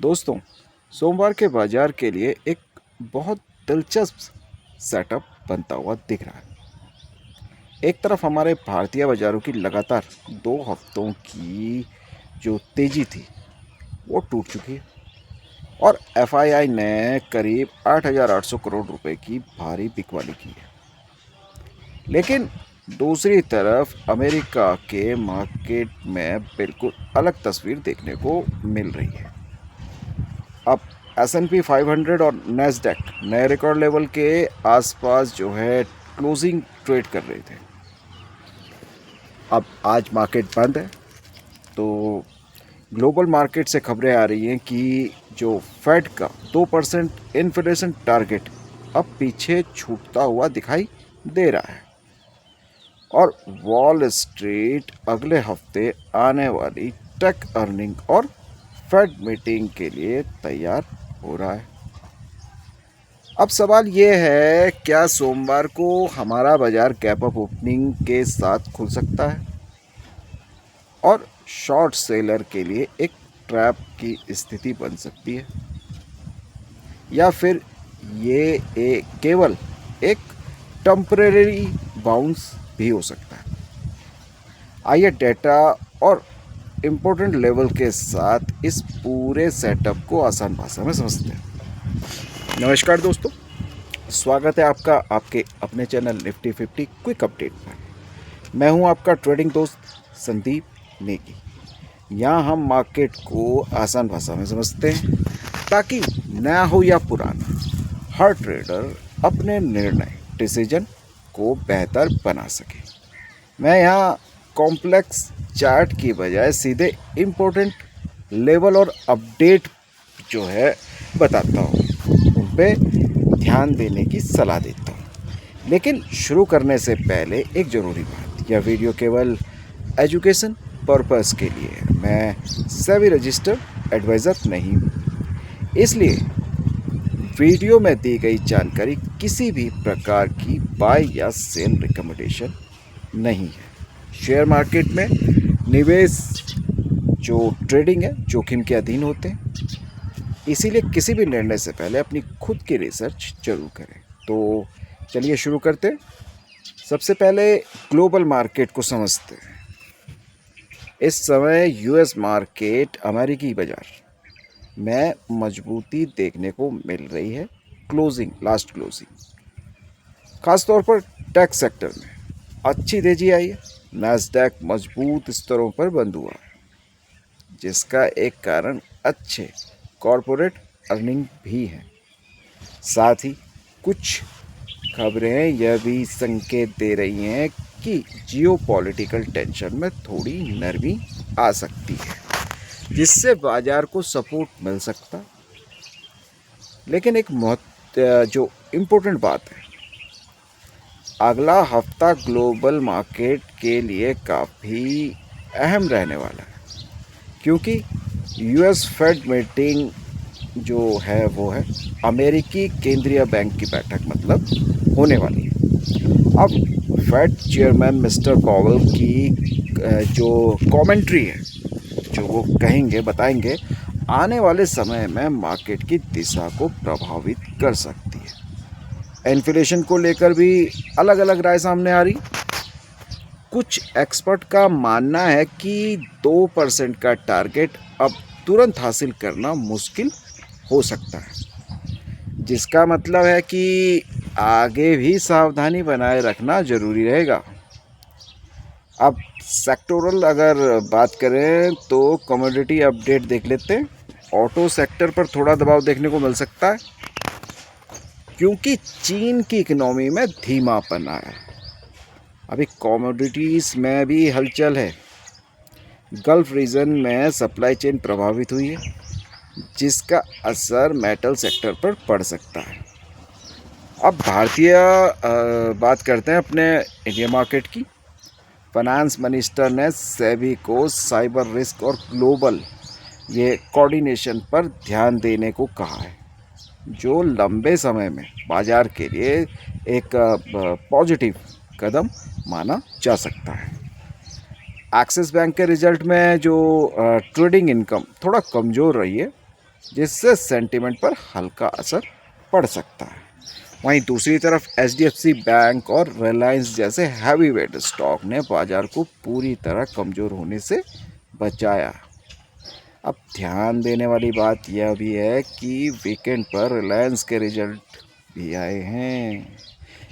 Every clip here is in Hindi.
दोस्तों, सोमवार के बाजार के लिए एक बहुत दिलचस्प सेटअप बनता हुआ दिख रहा है। एक तरफ हमारे भारतीय बाजारों की लगातार 2 हफ्तों की जो तेजी थी वो टूट चुकी है और एफआईआई ने करीब 8,800 करोड़ रुपए की भारी बिकवाली की है। लेकिन दूसरी तरफ अमेरिका के मार्केट में बिल्कुल अलग तस्वीर देखने को मिल रही है। अब S&P 500 और नैस्डैक नए रिकॉर्ड लेवल के आसपास जो है क्लोजिंग ट्रेड कर रहे थे। अब आज मार्केट बंद है तो ग्लोबल मार्केट से खबरें आ रही हैं कि जो फेड का 2% इन्फ्लेशन टारगेट अब पीछे छूटता हुआ दिखाई दे रहा है और वॉल स्ट्रीट अगले हफ्ते आने वाली टेक अर्निंग और फेड मीटिंग के लिए तैयार हो रहा है। अब सवाल ये है, क्या सोमवार को हमारा बाजार गैप अप ओपनिंग के साथ खुल सकता है और शॉर्ट सेलर के लिए एक ट्रैप की स्थिति बन सकती है, या फिर ये केवल एक टेम्परेरी बाउंस भी हो सकता है। आइए डेटा और इम्पोर्टेंट लेवल के साथ इस पूरे सेटअप को आसान भाषा में समझते हैं। नमस्कार दोस्तों, स्वागत है आपका आपके अपने चैनल निफ्टी 50 क्विक अपडेट पर। मैं हूं आपका ट्रेडिंग दोस्त संदीप नेगी। यहाँ हम मार्केट को आसान भाषा में समझते हैं ताकि नया हो या पुराना, हर ट्रेडर अपने निर्णय डिसीजन को बेहतर बना सके। मैं यहाँ कॉम्प्लेक्स चार्ट की बजाय सीधे इम्पोर्टेंट लेवल और अपडेट जो है बताता हूँ, उन पे ध्यान देने की सलाह देता हूँ। लेकिन शुरू करने से पहले एक ज़रूरी बात, यह वीडियो केवल एजुकेशन पर्पस के लिए है। मैं सेबी रजिस्टर्ड एडवाइज़र नहीं हूँ, इसलिए वीडियो में दी गई जानकारी किसी भी प्रकार की बाय या सेल रिकमेंडेशन नहीं है। शेयर मार्केट में निवेश जो ट्रेडिंग है जोखिम के अधीन होते हैं, इसीलिए किसी भी निर्णय से पहले अपनी खुद की रिसर्च जरूर करें। तो चलिए शुरू करते हैं। सबसे पहले ग्लोबल मार्केट को समझते हैं। इस समय यूएस मार्केट अमेरिकी बाजार में मजबूती देखने को मिल रही है। लास्ट क्लोजिंग खासतौर पर टेक सेक्टर में अच्छी तेजी आई है। नैस्डैक मजबूत स्तरों पर बंद हुआ है, जिसका एक कारण अच्छे कॉरपोरेट अर्निंग भी है। साथ ही कुछ खबरें यह भी संकेत दे रही हैं कि जियोपॉलिटिकल टेंशन में थोड़ी नरमी आ सकती है, जिससे बाजार को सपोर्ट मिल सकता। लेकिन एक जो इम्पोर्टेंट बात है, अगला हफ्ता ग्लोबल मार्केट के लिए काफ़ी अहम रहने वाला है, क्योंकि यूएस फेड मीटिंग जो है वो है अमेरिकी केंद्रीय बैंक की बैठक मतलब होने वाली है। अब फेड चेयरमैन मिस्टर पॉवेल की जो कमेंट्री है, जो वो कहेंगे बताएंगे, आने वाले समय में मार्केट की दिशा को प्रभावित कर सकती है। इन्फ्लेशन को लेकर भी अलग अलग राय सामने आ रही। कुछ एक्सपर्ट का मानना है कि 2% का टारगेट अब तुरंत हासिल करना मुश्किल हो सकता है, जिसका मतलब है कि आगे भी सावधानी बनाए रखना ज़रूरी रहेगा। अब सेक्टोरल अगर बात करें तो कमोडिटी अपडेट देख लेते हैं। ऑटो सेक्टर पर थोड़ा दबाव देखने को मिल सकता है, क्योंकि चीन की इकोनॉमी में धीमापन आया है। अभी कमोडिटीज़ में भी हलचल है। गल्फ रीजन में सप्लाई चेन प्रभावित हुई है, जिसका असर मेटल सेक्टर पर पड़ सकता है। अब भारतीय बात करते हैं अपने इंडिया मार्केट की। फाइनेंस मिनिस्टर ने सेबी को साइबर रिस्क और ग्लोबल ये कोऑर्डिनेशन पर ध्यान देने को कहा है, जो लंबे समय में बाजार के लिए एक पॉजिटिव कदम माना जा सकता है। एक्सिस बैंक के रिजल्ट में जो ट्रेडिंग इनकम थोड़ा कमज़ोर रही है, जिससे सेंटिमेंट पर हल्का असर पड़ सकता है। वहीं दूसरी तरफ एचडीएफसी बैंक और रिलायंस जैसे हैवी वेट स्टॉक ने बाजार को पूरी तरह कमज़ोर होने से बचाया। अब ध्यान देने वाली बात यह भी है कि वीकेंड पर रिलायंस के रिजल्ट भी आए हैं,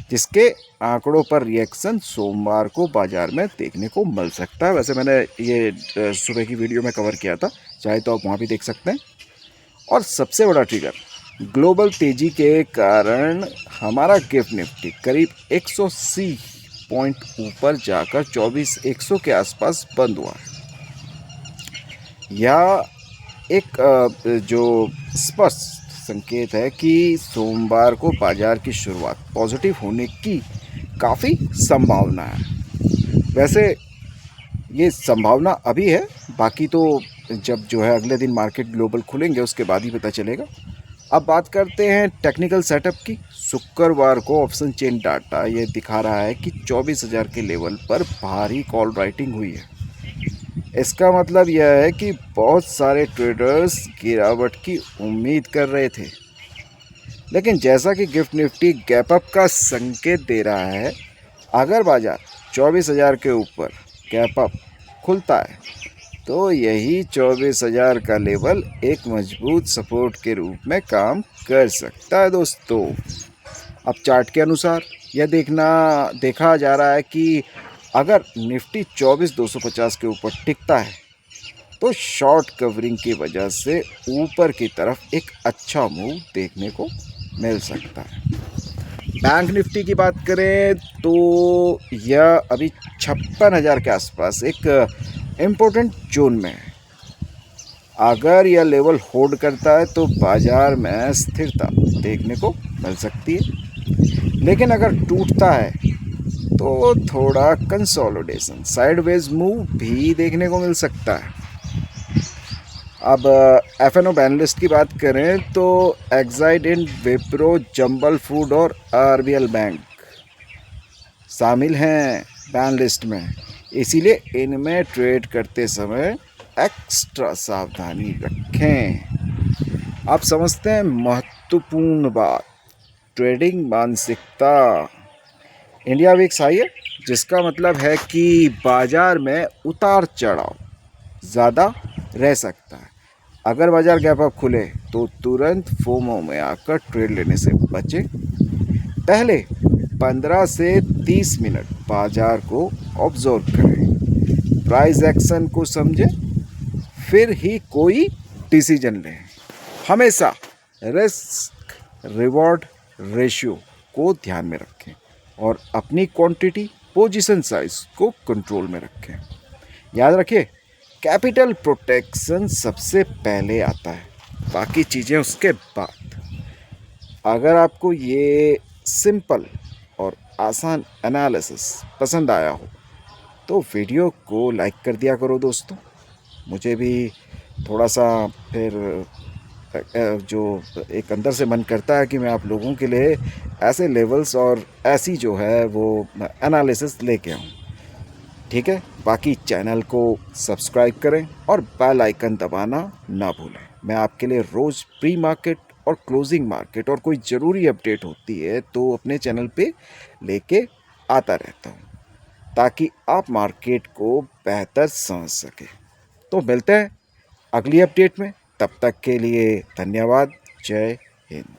जिसके आंकड़ों पर रिएक्शन सोमवार को बाजार में देखने को मिल सकता है। वैसे मैंने ये सुबह की वीडियो में कवर किया था, चाहे तो आप वहाँ भी देख सकते हैं। और सबसे बड़ा ट्रिगर, ग्लोबल तेजी के कारण हमारा गिफ्ट निफ्टी करीब 180 पॉइंट ऊपर जाकर 24,100 के आसपास बंद हुआ है। यह एक जो स्पष्ट संकेत है कि सोमवार को बाजार की शुरुआत पॉजिटिव होने की काफ़ी संभावना है। वैसे ये संभावना अभी है, बाकी तो जब जो है अगले दिन मार्केट ग्लोबल खुलेंगे उसके बाद ही पता चलेगा। अब बात करते हैं टेक्निकल सेटअप की। शुक्रवार को ऑप्शन चेन डाटा ये दिखा रहा है कि 24,000 के लेवल पर भारी कॉल राइटिंग हुई है। इसका मतलब यह है कि बहुत सारे ट्रेडर्स गिरावट की उम्मीद कर रहे थे, लेकिन जैसा कि गिफ्ट निफ्टी गैप अप का संकेत दे रहा है, अगर बाजार 24,000 के ऊपर गैप अप खुलता है तो यही 24,000 का लेवल एक मजबूत सपोर्ट के रूप में काम कर सकता है दोस्तों। अब चार्ट के अनुसार यह देखा जा रहा है कि अगर निफ्टी 24,250 के ऊपर टिकता है तो शॉर्ट कवरिंग की वजह से ऊपर की तरफ एक अच्छा मूव देखने को मिल सकता है। बैंक निफ्टी की बात करें तो यह अभी 56,000 के आसपास एक इम्पोर्टेंट जोन में है। अगर यह लेवल होल्ड करता है तो बाजार में स्थिरता देखने को मिल सकती है, लेकिन अगर टूटता है तो थोड़ा कंसोलिडेशन साइडवेज मूव भी देखने को मिल सकता है। अब एफएनओ बैनलिस्ट की बात करें तो एक्साइड इन विप्रो, जंबल फूड और आरबीएल बैंक शामिल हैं बैन लिस्ट में, इसीलिए इनमें ट्रेड करते समय एक्स्ट्रा सावधानी रखें। आप समझते हैं महत्वपूर्ण बात, ट्रेडिंग मानसिकता। इंडिया वीक्स हाई है, जिसका मतलब है कि बाजार में उतार चढ़ाव ज़्यादा रह सकता है। अगर बाजार गैप अप खुले तो तुरंत फोमो में आकर ट्रेड लेने से बचें। पहले 15 से 30 मिनट बाजार को ऑब्जर्व करें, प्राइस एक्शन को समझें, फिर ही कोई डिसीजन लें। हमेशा रिस्क रिवॉर्ड रेशियो को ध्यान में रखें और अपनी क्वांटिटी पोजीशन साइज को कंट्रोल में रखें। याद रखिए, कैपिटल प्रोटेक्शन सबसे पहले आता है, बाकी चीज़ें उसके बाद। अगर आपको ये सिंपल और आसान एनालिसिस पसंद आया हो तो वीडियो को लाइक कर दिया करो दोस्तों। मुझे भी थोड़ा सा फिर जो एक अंदर से मन करता है कि मैं आप लोगों के लिए ऐसे लेवल्स और ऐसी जो है वो एनालिसिस लेके आऊँ। ठीक है, बाकी चैनल को सब्सक्राइब करें और बेल आइकन दबाना ना भूलें। मैं आपके लिए रोज़ प्री मार्केट और क्लोजिंग मार्केट और कोई ज़रूरी अपडेट होती है तो अपने चैनल पे लेके आता रहता हूँ, ताकि आप मार्केट को बेहतर समझ सकें। तो मिलते हैं अगली अपडेट में, तब तक के लिए धन्यवाद। जय हिंद।